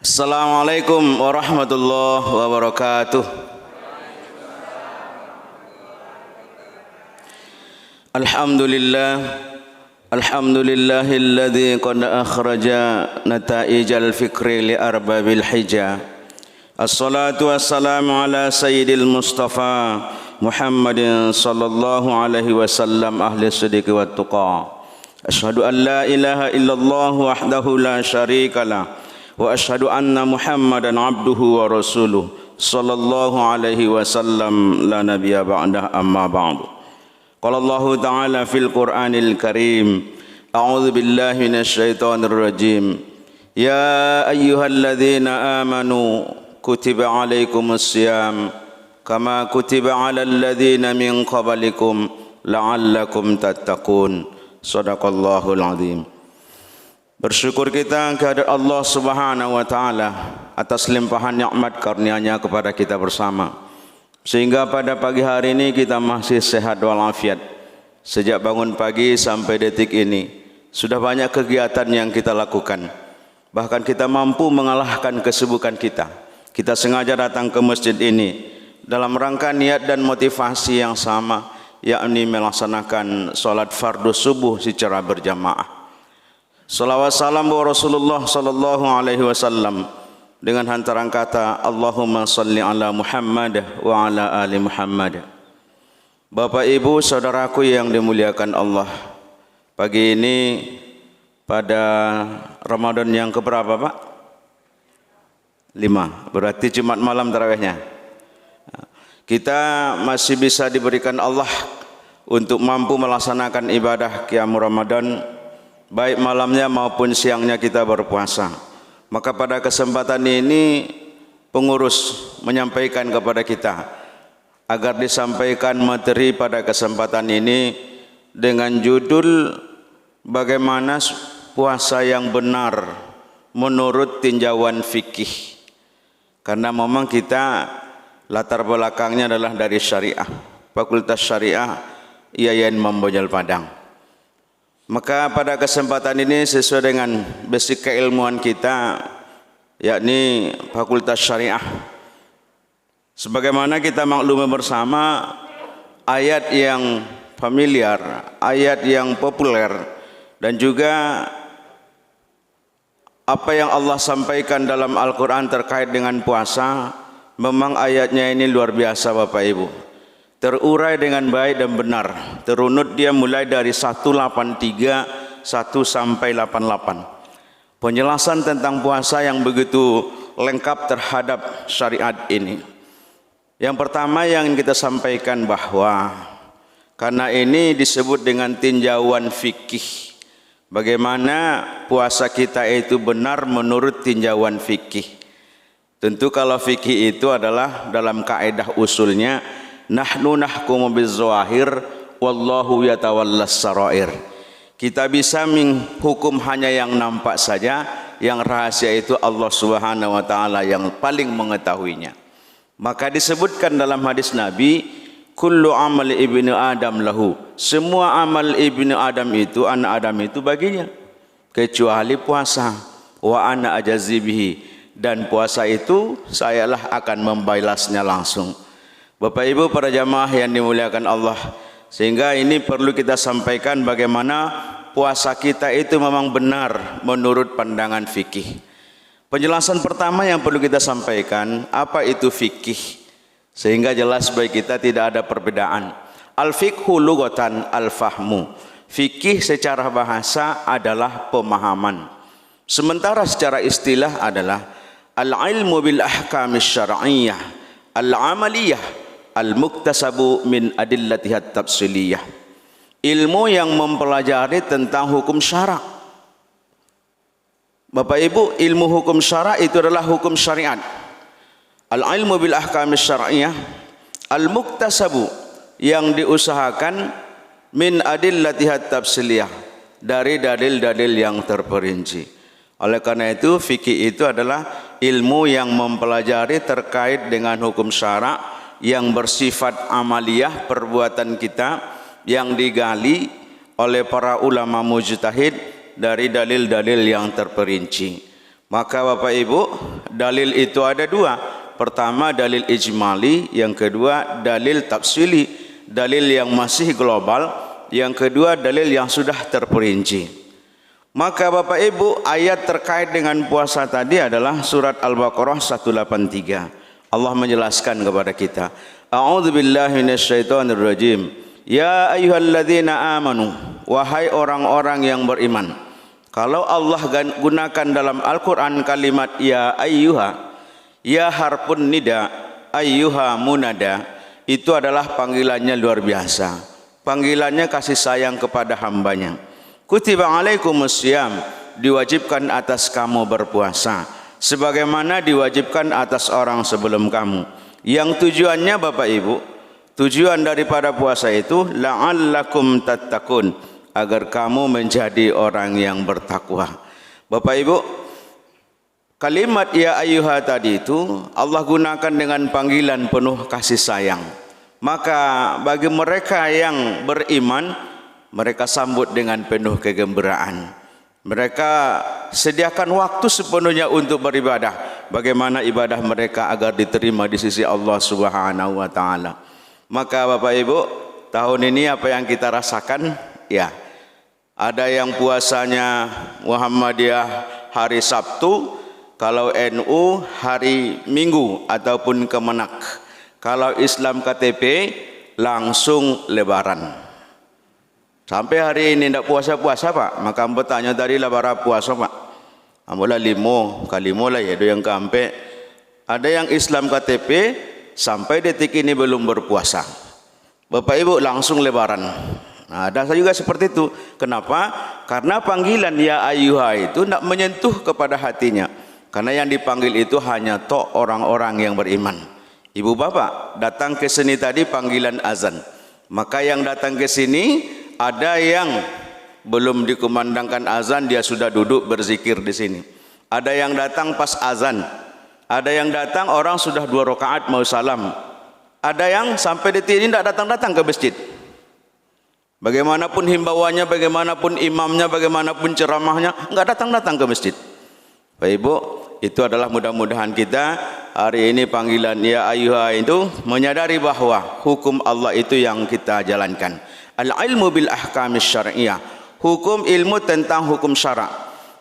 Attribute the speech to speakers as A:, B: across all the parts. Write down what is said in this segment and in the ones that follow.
A: Assalamualaikum warahmatullahi wabarakatuh. Alhamdulillahilladzi qad akhraja nataijal fikri li arbabil hija. Assalatu wassalamu ala sayyidil mustafa Muhammadin sallallahu alaihi wasallam ahli sidqi wat tuqa. Asyhadu an la ilaha illallah wahdahu la syarikalah wa asyhadu anna Muhammadan abduhu wa rasuluh sallallahu alaihi wasallam la nabiyya ba'dah amma ba'du. Qala Allah ta'ala fil Qur'anil Karim, a'udzu billahi minasyaitonir rajim. Ya ayyuhalladzina amanu kutiba alaikumus syiyam kama kutiba alal ladzina min qablikum la'allakum tattaqun. Shadaqallahul azim. Bersyukur kita kehadirat Allah Subhanahu wa taala atas limpahan nikmat karunia-Nya kepada kita bersama. Sehingga pada pagi hari ini kita masih sehat walafiat. Sejak bangun pagi sampai detik ini sudah banyak kegiatan yang kita lakukan. Bahkan kita mampu mengalahkan kesibukan kita. Kita sengaja datang ke masjid ini dalam rangka niat dan motivasi yang sama, yakni melaksanakan salat fardu subuh secara berjamaah. Salawat salam wa Rasulullah sallallahu alaihi wasallam dengan hantaran kata Allahumma salli ala Muhammad wa ala ali Muhammad. Bapak Ibu saudaraku yang dimuliakan Allah, pagi ini pada Ramadan yang keberapa Pak? 5, berarti Jumat malam tarawihnya. Kita masih bisa diberikan Allah untuk mampu melaksanakan ibadah qiyamul Ramadan, baik malamnya maupun siangnya kita berpuasa. Maka pada kesempatan ini pengurus menyampaikan kepada kita agar disampaikan materi pada kesempatan ini dengan judul bagaimana puasa yang benar menurut tinjauan fikih. Karena memang kita latar belakangnya adalah dari syariah, Fakultas Syariah IAIN Membojol Padang. Maka pada kesempatan ini sesuai dengan basic keilmuan kita, yakni Fakultas Syariah, sebagaimana kita maklumi bersama, ayat yang familiar, ayat yang populer, dan juga apa yang Allah sampaikan dalam Al-Quran terkait dengan puasa, memang ayatnya ini luar biasa Bapak Ibu. Terurai dengan baik dan benar. Terunut dia mulai dari 183 sampai 88. Penjelasan tentang puasa yang begitu lengkap terhadap syariat ini. Yang pertama yang kita sampaikan bahwa karena ini disebut dengan tinjauan fikih. Bagaimana puasa kita itu benar menurut tinjauan fikih. Tentu kalau fikih itu adalah dalam kaidah usulnya nahnu nahkumu bizzawahir wallahu yatawallas sarair. Kita bisa menghukum hanya yang nampak saja, yang rahasia itu Allah Subhanahu wa taala yang paling mengetahuinya. Maka disebutkan dalam hadis Nabi, kullu amal ibnu adam lahu. Semua amal ibnu Adam itu, anak Adam itu baginya, kecuali puasa. Wa ana ajazibihi, dan puasa itu sayalah akan membalasnya langsung. Bapak Ibu para jamaah yang dimuliakan Allah, sehingga ini perlu kita sampaikan bagaimana puasa kita itu memang benar menurut pandangan fikih. Penjelasan pertama yang perlu kita sampaikan, apa itu fikih, sehingga jelas bagi kita tidak ada perbedaan. Al-fiqhu lughatan al-fahmu. Fikih secara bahasa adalah pemahaman. Sementara secara istilah adalah al-ilmu bil ahkamis syar'iyyah al-amaliyah al-muktasabu min adillatihat tafsiliyah. Ilmu yang mempelajari tentang hukum syara'. Bapak Ibu, ilmu hukum syara' itu adalah hukum syariat. Al-ilmu bil ahkamis syar'iyyah al-muktasabu, yang diusahakan min adillatihat tafsiliyah, dari dalil-dalil yang terperinci. Oleh karena itu fikih itu adalah ilmu yang mempelajari terkait dengan hukum syara yang bersifat amaliyah, perbuatan kita yang digali oleh para ulama mujtahid dari dalil-dalil yang terperinci. Maka Bapak Ibu, dalil itu ada dua. Pertama dalil ijmali, yang kedua dalil tafsili, dalil yang masih global, yang kedua dalil yang sudah terperinci. Maka Bapak Ibu, ayat terkait dengan puasa tadi adalah surat Al-Baqarah 183. Allah menjelaskan kepada kita, A'udzubillahi minasyaitonirrajim. Ya ayyuhalladzina amanu, wahai orang-orang yang beriman. Kalau Allah gunakan dalam Al-Qur'an kalimat ya ayyuha, ya harfun nida, ayyuha munada, itu adalah panggilannya luar biasa. Panggilannya kasih sayang kepada hambanya. Kutiba alaikumusiyam, diwajibkan atas kamu berpuasa sebagaimana diwajibkan atas orang sebelum kamu. Yang tujuannya Bapak Ibu, tujuan daripada puasa itu la'allakum tattaqun, agar kamu menjadi orang yang bertakwa. Bapak Ibu, kalimat ya ayyuha tadi itu Allah gunakan dengan panggilan penuh kasih sayang. Maka bagi mereka yang beriman, mereka sambut dengan penuh kegembiraan. Mereka sediakan waktu sepenuhnya untuk beribadah. Bagaimana ibadah mereka agar diterima di sisi Allah Subhanahu wa taala. Maka Bapak Ibu, tahun ini apa yang kita rasakan? Ya, ada yang puasanya Muhammadiyah hari Sabtu, kalau NU hari Minggu ataupun Kemenak. Kalau Islam KTP langsung Lebaran. Sampai hari ini tidak puasa-puasa Pak. Maka bertanya tadi lah bara puasa Pak. Ambola limo, kalimo lah ya do yang kampe. Ada yang Islam KTP sampai detik ini belum berpuasa. Bapak Ibu langsung Lebaran. Nah, ada juga seperti itu. Kenapa? Karena panggilan ya ayyuha itu tidak menyentuh kepada hatinya. Karena yang dipanggil itu hanya tok orang-orang yang beriman. Ibu bapak datang ke sini tadi panggilan azan. Maka yang datang ke sini ada yang belum dikumandangkan azan, dia sudah duduk berzikir di sini. Ada yang datang pas azan. Ada yang datang orang sudah 2 rakaat mau salam. Ada yang sampai detik ini tidak datang-datang ke masjid. Bagaimanapun himbauannya, bagaimanapun imamnya, bagaimanapun ceramahnya, enggak datang-datang ke masjid. Bapak Ibu, itu adalah mudah-mudahan kita hari ini panggilan ya ayyuha itu menyadari bahwa hukum Allah itu yang kita jalankan. Al-ilmu bil ahkamis syar'iyah, hukum ilmu tentang hukum syara'.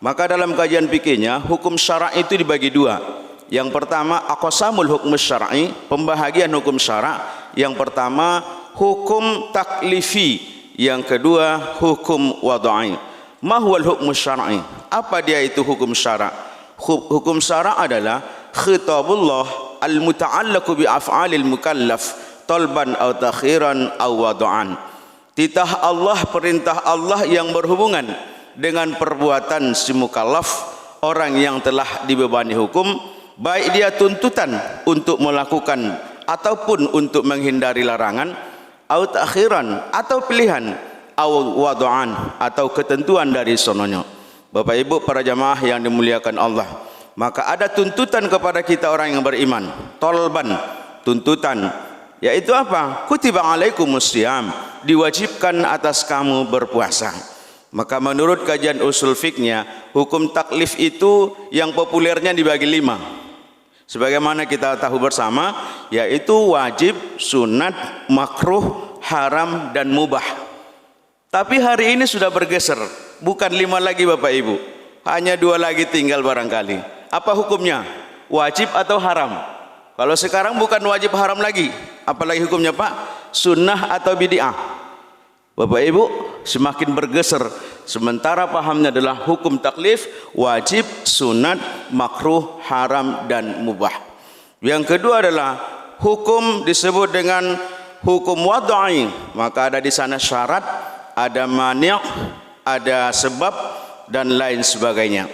A: Maka dalam kajian fikihnya hukum syara' itu dibagi dua. Yang pertama aqsamul hukm syar'i, pembahagian hukum syara'. Yang pertama hukum taklifi, yang kedua hukum wad'i. Ma huwal hukm syar'i? Apa dia itu hukum syara'? Hukum syara' adalah khitabullah al-muta'allaqu bi af'alil mukallaf talban aw takhiran aw wad'an. Titah Allah, perintah Allah yang berhubungan dengan perbuatan si mukallaf, orang yang telah dibebani hukum, baik dia tuntutan untuk melakukan ataupun untuk menghindari larangan, atau takhiran atau pilihan, atau wad'an atau ketentuan dari sononya. Bapak Ibu para jamaah yang dimuliakan Allah, maka ada tuntutan kepada kita orang yang beriman, tolban, tuntutan, yaitu apa? Kutiba alaikumusiyam, diwajibkan atas kamu berpuasa. Maka menurut kajian usul fiknya, hukum taklif itu yang populernya dibagi 5. Sebagaimana kita tahu bersama, yaitu wajib, sunat, makruh, haram, dan mubah. Tapi hari ini sudah bergeser, bukan 5 lagi Bapak Ibu, hanya 2 lagi tinggal barangkali. Apa hukumnya? Wajib atau haram? Kalau sekarang bukan wajib haram lagi, apalagi hukumnya Pak? Sunnah atau bid'ah? Bapak Ibu semakin bergeser. Sementara pahamnya adalah hukum taklif, wajib, sunat, makruh, haram, dan mubah. Yang kedua adalah hukum disebut dengan hukum wad'i. Maka ada di sana syarat, ada mani', ada sebab, dan lain sebagainya.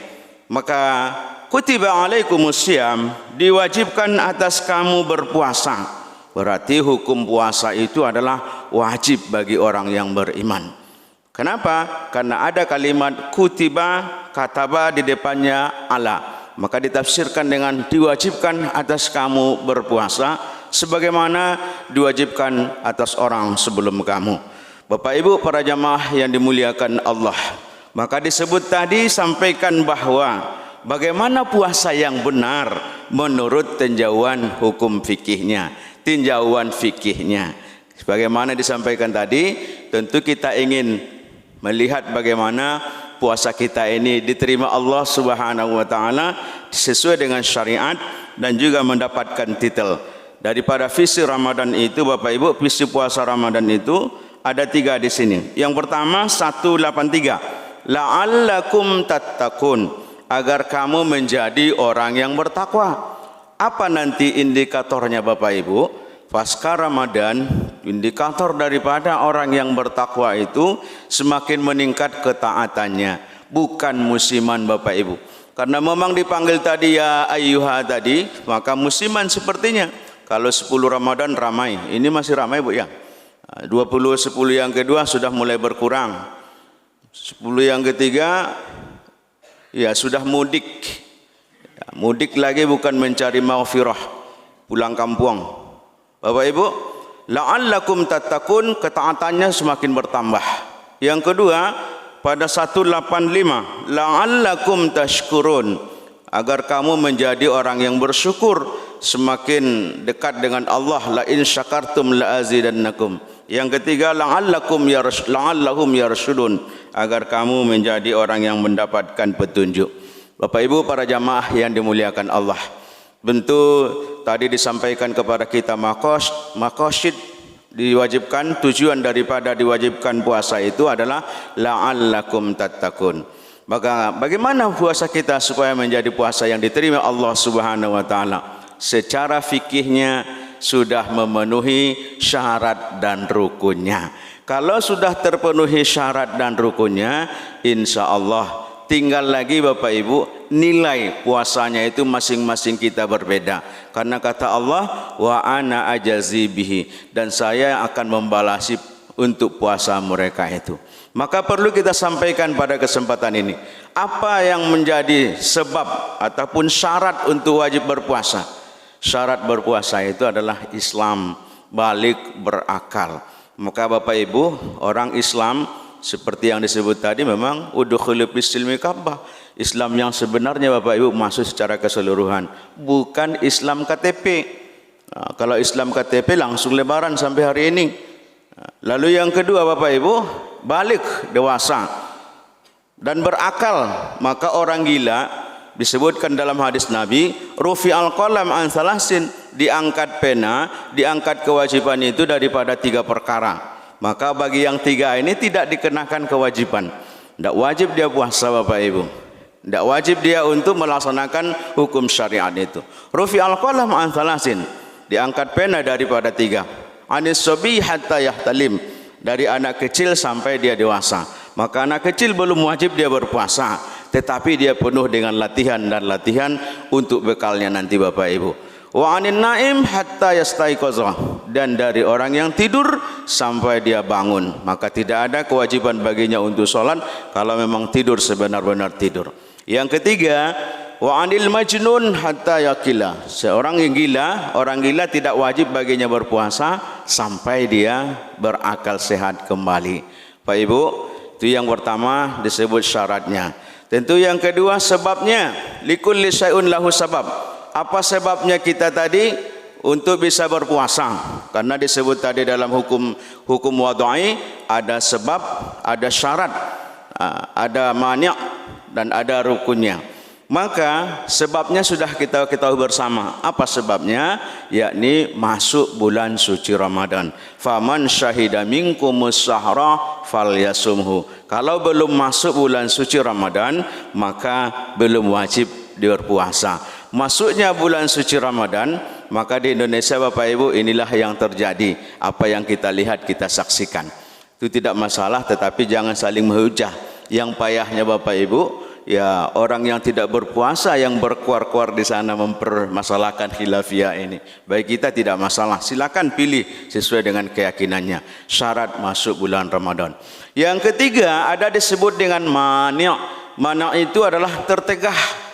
A: Maka kutiba alaikumusiyam, diwajibkan atas kamu berpuasa. Berarti hukum puasa itu adalah wajib bagi orang yang beriman. Kenapa? Karena ada kalimat kutiba, kataba di depannya ala. maka ditafsirkan dengan diwajibkan atas kamu berpuasa sebagaimana diwajibkan atas orang sebelum kamu. Bapak Ibu para jamaah yang dimuliakan Allah, maka disebut tadi sampaikan bahwa bagaimana puasa yang benar menurut tinjauan hukum fikihnya, tinjauan fikihnya. Sebagaimana disampaikan tadi, tentu kita ingin melihat bagaimana puasa kita ini diterima Allah Subhanahu wa taala sesuai dengan syariat dan juga mendapatkan titel. Daripada visi Ramadan itu Bapak Ibu, visi puasa Ramadan itu ada 3 di sini. Yang pertama 183, la'allakum tattaqun, agar kamu menjadi orang yang bertakwa. Apa nanti indikatornya Bapak Ibu? Pasca Ramadan, indikator daripada orang yang bertakwa itu semakin meningkat ketaatannya, bukan musiman Bapak Ibu. Karena memang dipanggil tadi ya ayyuha tadi, maka musiman sepertinya. Kalau 10 Ramadan ramai, ini masih ramai Bu ya. 10 yang kedua sudah mulai berkurang. 10 yang ketiga ya sudah mudik. Ya, mudik lagi bukan mencari maghfirah, pulang kampung. Bapak Ibu, la'allakum tattaqun, ketaatannya semakin bertambah. Yang kedua, pada 185, la'allakum tashkurun, agar kamu menjadi orang yang bersyukur, semakin dekat dengan Allah. La in syakartum la azidannakum. Yang ketiga, la'allahum yarshudun, agar kamu menjadi orang yang mendapatkan petunjuk. Bapak Ibu para jamaah yang dimuliakan Allah, bentuk tadi disampaikan kepada kita maqasid diwajibkan, tujuan daripada diwajibkan puasa itu adalah la'allakum tattaqun. Maka bagaimana puasa kita supaya menjadi puasa yang diterima Allah Subhanahu wa taala? Secara fikihnya sudah memenuhi syarat dan rukunnya. Kalau sudah terpenuhi syarat dan rukunnya, insya Allah tinggal lagi Bapak Ibu, nilai puasanya itu masing-masing kita berbeda. Karena kata Allah, wa ana ajazi bihi, dan saya akan membalasi untuk puasa mereka itu. Maka perlu kita sampaikan pada kesempatan ini, apa yang menjadi sebab ataupun syarat untuk wajib berpuasa. Syarat berpuasa itu adalah Islam, balik berakal. Maka Bapak Ibu, orang Islam seperti yang disebut tadi memang udkhulu fis-silmi kaffah. Islam yang sebenarnya Bapak Ibu masuk secara keseluruhan, bukan Islam KTP. Nah, kalau Islam KTP langsung lebaran sampai hari ini. Nah, lalu yang kedua Bapak Ibu, balik dewasa dan berakal. Maka orang gila disebutkan dalam hadis Nabi, rufi'al qalam an salasin, diangkat pena, diangkat kewajiban itu daripada 3 perkara. Maka bagi yang 3 ini tidak dikenakan kewajiban. Tidak wajib dia puasa Bapak Ibu. Tidak wajib dia untuk melaksanakan hukum syariat itu. Rufi'al qalam an salasin, diangkat pena daripada 3. Anis sobi hatta yahtalim, dari anak kecil sampai dia dewasa. Maka anak kecil belum wajib dia berpuasa, tetapi dia penuh dengan latihan dan latihan untuk bekalnya nanti Bapak Ibu. Wa anin naim hatta yastaiqaza, dan dari orang yang tidur sampai dia bangun, maka tidak ada kewajiban baginya untuk sholat kalau memang tidur sebenar-benar tidur. Yang ketiga, wa anil majnun hatta yaqila, seorang yang gila, orang gila tidak wajib baginya berpuasa sampai dia berakal sehat kembali. Pak Ibu, itu yang pertama disebut syaratnya. Tentu yang kedua sebabnya, likulli syai'un lahu sabab. Apa sebabnya kita tadi untuk bisa berpuasa? Karena disebut tadi dalam hukum wadai ada sebab, ada syarat, ada mani' dan ada rukunnya. Maka sebabnya sudah kita ketahui bersama. Apa sebabnya? Yakni masuk bulan suci Ramadan. Faman syahida minkumus syahra falyasumhu. Kalau belum masuk bulan suci Ramadan, maka belum wajib berpuasa. Masuknya bulan suci Ramadan, maka di Indonesia Bapak Ibu inilah yang terjadi. Apa yang kita lihat, kita saksikan. Itu tidak masalah, tetapi jangan saling menghujah. Yang payahnya Bapak Ibu, ya orang yang tidak berpuasa yang berkuar-kuar di sana mempermasalahkan khilafiyah ini. Baik kita tidak masalah, silakan pilih sesuai dengan keyakinannya. Syarat masuk bulan Ramadan. Yang ketiga ada disebut dengan mani'. Mani' itu adalah tertegah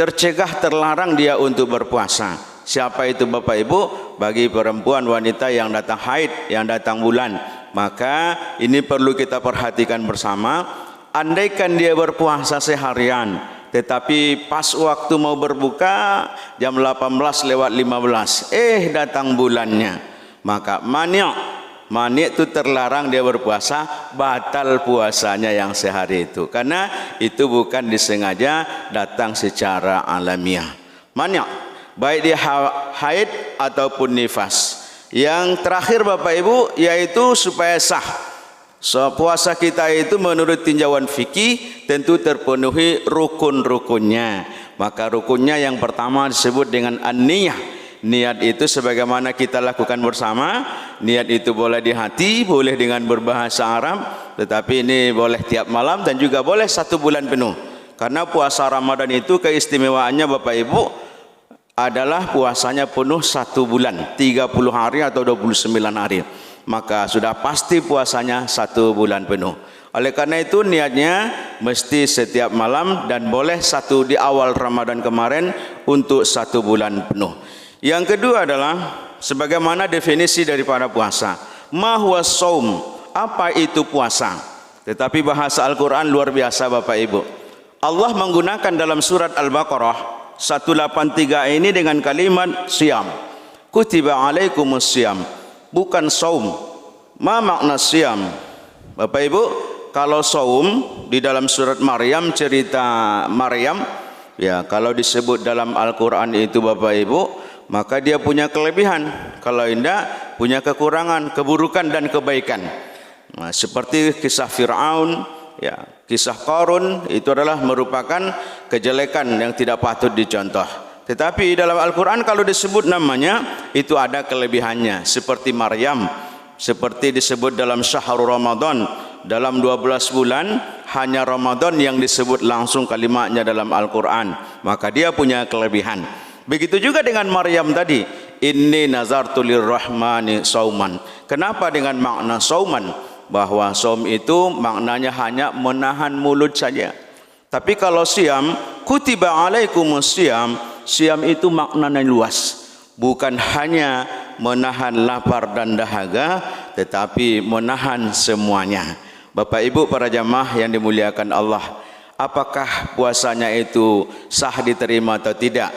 A: tercegah, terlarang dia untuk berpuasa. Siapa itu Bapak Ibu? Bagi perempuan wanita yang datang haid, yang datang bulan. Maka ini perlu kita perhatikan bersama. Andaikan dia berpuasa seharian, tetapi pas waktu mau berbuka jam 18:15, datang bulannya, maka mani itu terlarang dia berpuasa, batal puasanya yang sehari itu, karena itu bukan disengaja, datang secara alamiah. Mani baik dia haid ataupun nifas. Yang terakhir Bapak Ibu, yaitu supaya sah. Puasa kita itu menurut tinjauan fikih tentu terpenuhi rukun-rukunnya. Maka rukunnya yang pertama disebut dengan an-niyah. Niat itu sebagaimana kita lakukan bersama. Niat itu boleh di hati, boleh dengan berbahasa Arab, tetapi ini boleh tiap malam dan juga boleh 1 bulan penuh. Karena puasa Ramadan itu keistimewaannya Bapak Ibu adalah puasanya penuh 1 bulan, 30 hari atau 29 hari. Maka sudah pasti puasanya 1 bulan penuh. Oleh karena itu niatnya mesti setiap malam dan boleh 1 di awal Ramadan kemarin untuk 1 bulan penuh. Yang kedua adalah sebagaimana definisi daripada puasa. Ma huwa shaum? Apa itu puasa? Tetapi bahasa Al-Quran luar biasa Bapak Ibu. Allah menggunakan dalam surat Al-Baqarah 183 ini dengan kalimat siyam. Kutiba alaikumus siyam. Bukan saum. Ma makna siyam? Bapak Ibu, kalau saum di dalam surat Maryam, cerita Maryam, ya kalau disebut dalam Al-Quran itu Bapak Ibu, maka dia punya kelebihan. Kalau tidak, punya kekurangan, keburukan dan kebaikan. Nah, seperti kisah Fir'aun, ya, kisah Qarun, itu adalah merupakan kejelekan yang tidak patut dicontoh. Tetapi dalam Al-Quran kalau disebut namanya, itu ada kelebihannya. Seperti Maryam, seperti disebut dalam syahrul Ramadan, dalam 12 bulan, hanya Ramadan yang disebut langsung kalimatnya dalam Al-Quran. Maka dia punya kelebihan. Begitu juga dengan Maryam tadi. Inni nazartu lirrahmani sauman. Kenapa dengan makna sauman? Bahwa saum itu maknanya hanya menahan mulut saja. Tapi kalau siam, kutiba alaikumus siam, siam itu maknanya luas. Bukan hanya menahan lapar dan dahaga, tetapi menahan semuanya. Bapak Ibu para jamaah yang dimuliakan Allah, apakah puasanya itu sah diterima atau tidak?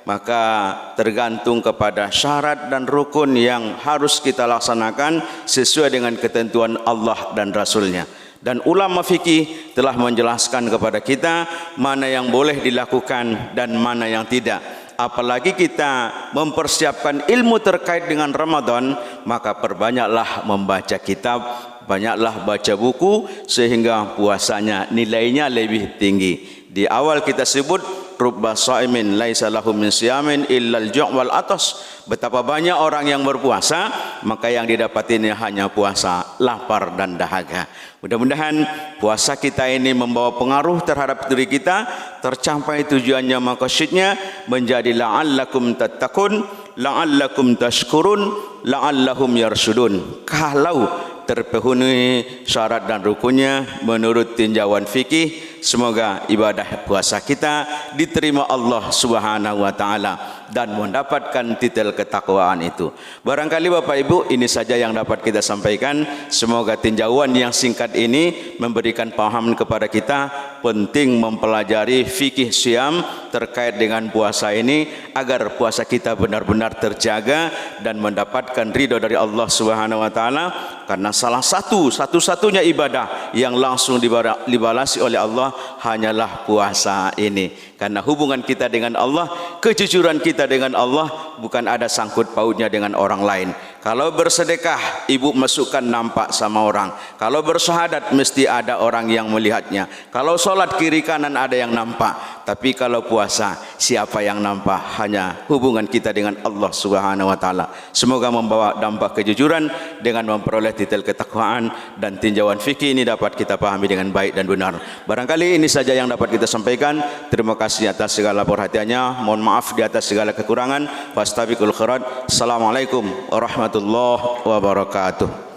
A: Maka tergantung kepada syarat dan rukun yang harus kita laksanakan sesuai dengan ketentuan Allah dan Rasulnya. Dan ulama fikih telah menjelaskan kepada kita mana yang boleh dilakukan dan mana yang tidak. Apalagi kita mempersiapkan ilmu terkait dengan Ramadan, maka perbanyaklah membaca kitab, banyaklah baca buku, sehingga puasanya nilainya lebih tinggi. Di awal kita sebut rubba shaimin laisa lahu min siyamin illal ju' wal atas. Betapa banyak orang yang berpuasa, maka yang didapatinya hanya puasa lapar dan dahaga. Mudah-mudahan puasa kita ini membawa pengaruh terhadap diri kita, tercapai tujuannya maqasidnya, menjadi la'allakum tattaqun, la'allakum tashkurun, la'allahum yarshudun. Kalau terpenuhi syarat dan rukunnya menurut tinjauan fikih, semoga ibadah puasa kita diterima Allah Subhanahu wa taala dan mendapatkan titel ketakwaan itu. Barangkali Bapak Ibu, ini saja yang dapat kita sampaikan. Semoga tinjauan yang singkat ini memberikan paham kepada kita penting mempelajari fikih siam terkait dengan puasa ini, agar puasa kita benar-benar terjaga dan mendapatkan ridho dari Allah Subhanahu wa taala. Karena salah satu-satunya ibadah yang langsung dibalasi oleh Allah hanyalah puasa ini. Karena hubungan kita dengan Allah, kejujuran kita dengan Allah bukan ada sangkut pautnya dengan orang lain. Kalau bersedekah, ibu masukkan nampak sama orang. Kalau bersyahadat, mesti ada orang yang melihatnya. Kalau sholat kiri kanan ada yang nampak. Tapi kalau puasa, siapa yang nampak? Hanya hubungan kita dengan Allah Subhanahu wa taala. Semoga membawa dampak kejujuran dengan memperoleh titel ketakwaan, dan tinjauan fikih ini dapat kita pahami dengan baik dan benar. Barangkali ini saja yang dapat kita sampaikan. Terima kasih atas segala perhatiannya. Mohon maaf di atas segala kekurangan. Fastabiqul khairat. Assalamualaikum warahmatullahi wabarakatuh.